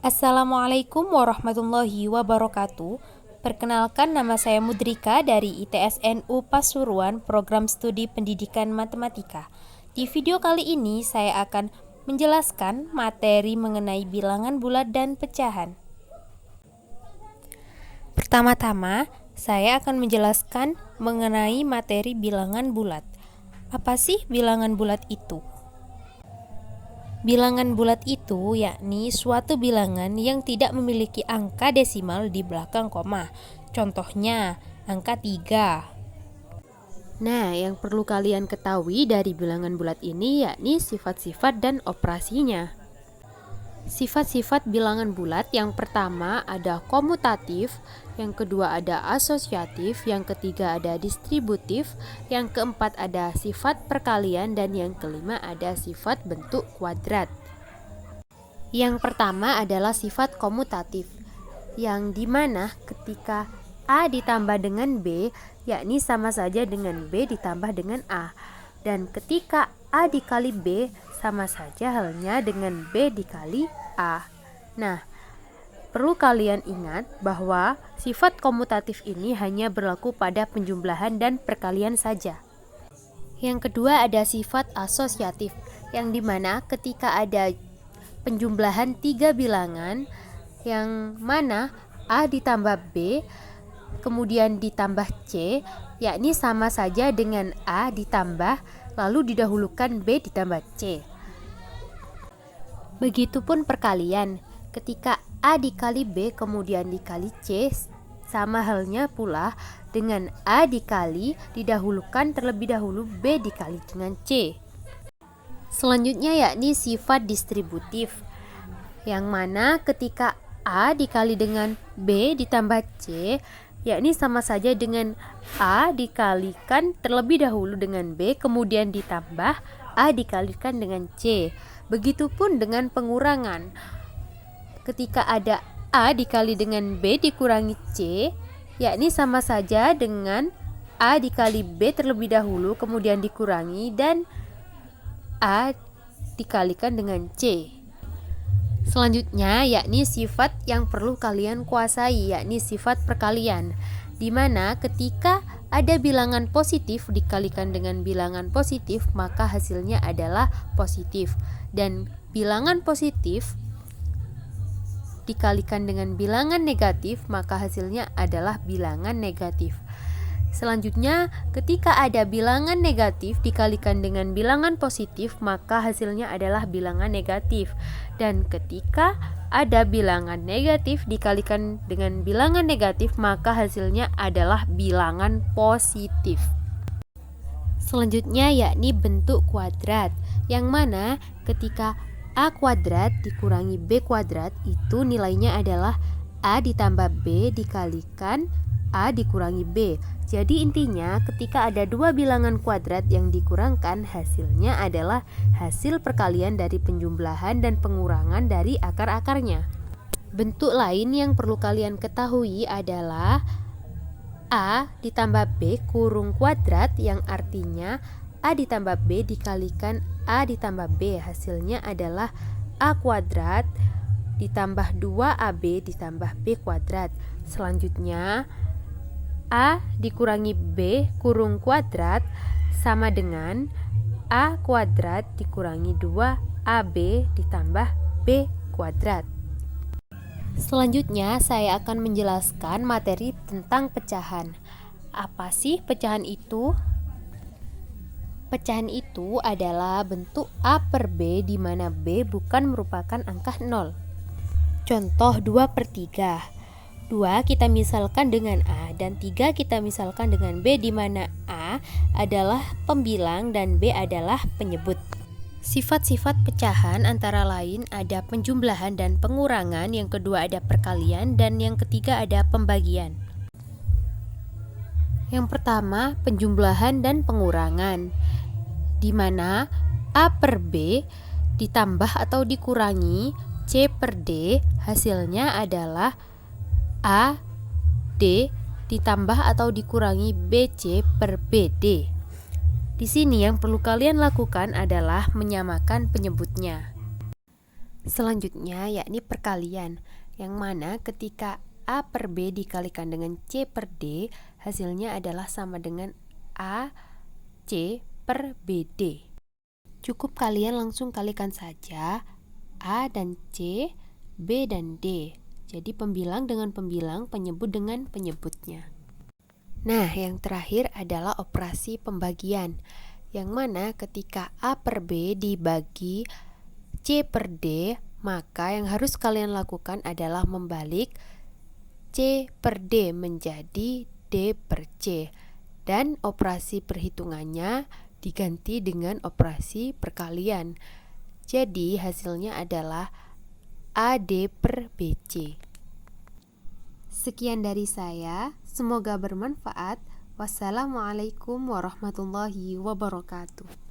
Assalamualaikum warahmatullahi wabarakatuh. Perkenalkan, nama saya Mudrika dari ITSNU Pasuruan, Program Studi Pendidikan Matematika. Di video kali ini saya akan menjelaskan materi mengenai bilangan bulat dan pecahan. Pertama-tama, saya akan menjelaskan mengenai materi bilangan bulat. Apa sih bilangan bulat itu? Bilangan bulat itu yakni suatu bilangan yang tidak memiliki angka desimal di belakang koma. Contohnya, angka 3. Nah, yang perlu kalian ketahui dari bilangan bulat ini yakni sifat-sifat dan operasinya. Sifat-sifat bilangan bulat yang pertama ada komutatif, yang kedua ada asosiatif, yang ketiga ada distributif, yang keempat ada sifat perkalian, dan yang kelima ada sifat bentuk kuadrat. Yang pertama adalah sifat komutatif, yang dimana ketika A ditambah dengan B, yakni sama saja dengan B ditambah dengan A. Dan ketika A dikali B, sama saja halnya dengan B dikali A. Nah, perlu kalian ingat bahwa sifat komutatif ini hanya berlaku pada penjumlahan dan perkalian saja. Yang kedua ada sifat asosiatif, yang dimana ketika ada penjumlahan 3 bilangan, yang mana A ditambah B, kemudian ditambah C, yakni sama saja dengan A ditambah, lalu didahulukan B ditambah C. Begitupun perkalian, ketika A dikali B kemudian dikali C, sama halnya pula dengan A dikali didahulukan terlebih dahulu B dikali dengan C. Selanjutnya yakni sifat distributif, yang mana ketika A dikali dengan B ditambah C, yakni sama saja dengan A dikalikan terlebih dahulu dengan B kemudian ditambah A dikalikan dengan C. Begitupun dengan pengurangan, ketika ada A dikali dengan B dikurangi C, yakni sama saja dengan A dikali B terlebih dahulu kemudian dikurangi dan A dikalikan dengan C. Selanjutnya yakni sifat yang perlu kalian kuasai, yakni sifat perkalian, di mana ketika ada bilangan positif dikalikan dengan bilangan positif maka hasilnya adalah positif, dan bilangan positif dikalikan dengan bilangan negatif maka hasilnya adalah bilangan negatif. Selanjutnya, ketika ada bilangan negatif dikalikan dengan bilangan positif maka hasilnya adalah bilangan negatif, dan ketika ada bilangan negatif dikalikan dengan bilangan negatif maka hasilnya adalah bilangan positif. Selanjutnya yakni bentuk kuadrat, yang mana ketika A kuadrat dikurangi B kuadrat itu nilainya adalah A ditambah B dikalikan A dikurangi B. Jadi intinya ketika ada dua bilangan kuadrat yang dikurangkan, hasilnya adalah hasil perkalian dari penjumlahan dan pengurangan dari akar-akarnya. Bentuk lain yang perlu kalian ketahui adalah A ditambah B kurung kuadrat, yang artinya A ditambah B dikalikan A ditambah B, hasilnya adalah A kuadrat ditambah 2AB ditambah B kuadrat. Selanjutnya A dikurangi B kurung kuadrat sama dengan A kuadrat dikurangi 2AB ditambah B kuadrat. Selanjutnya saya akan menjelaskan materi tentang pecahan. Apa sih pecahan itu? Pecahan itu adalah bentuk A per B di mana B bukan merupakan angka 0. Contoh 2/3. 2 kita misalkan dengan A dan 3 kita misalkan dengan B, di mana A adalah pembilang dan B adalah penyebut. Sifat-sifat pecahan antara lain ada penjumlahan dan pengurangan, yang kedua ada perkalian, dan yang ketiga ada pembagian. Yang pertama penjumlahan dan pengurangan, di mana A per B ditambah atau dikurangi C per D, hasilnya adalah A D ditambah atau dikurangi BC per BD. Di sini yang perlu kalian lakukan adalah menyamakan penyebutnya. Selanjutnya yakni perkalian, yang mana ketika A per B dikalikan dengan C per D, hasilnya adalah sama dengan A C per BD. Cukup kalian langsung kalikan saja A dan C, B dan D. Jadi pembilang dengan pembilang, penyebut dengan penyebutnya. Nah, yang terakhir adalah operasi pembagian, yang mana ketika A per B dibagi C per D, maka yang harus kalian lakukan adalah membalik C per D menjadi D per C, dan operasi perhitungannya diganti dengan operasi perkalian. Jadi hasilnya adalah AD per BC. Sekian dari saya, semoga bermanfaat. Wassalamualaikum warahmatullahi wabarakatuh.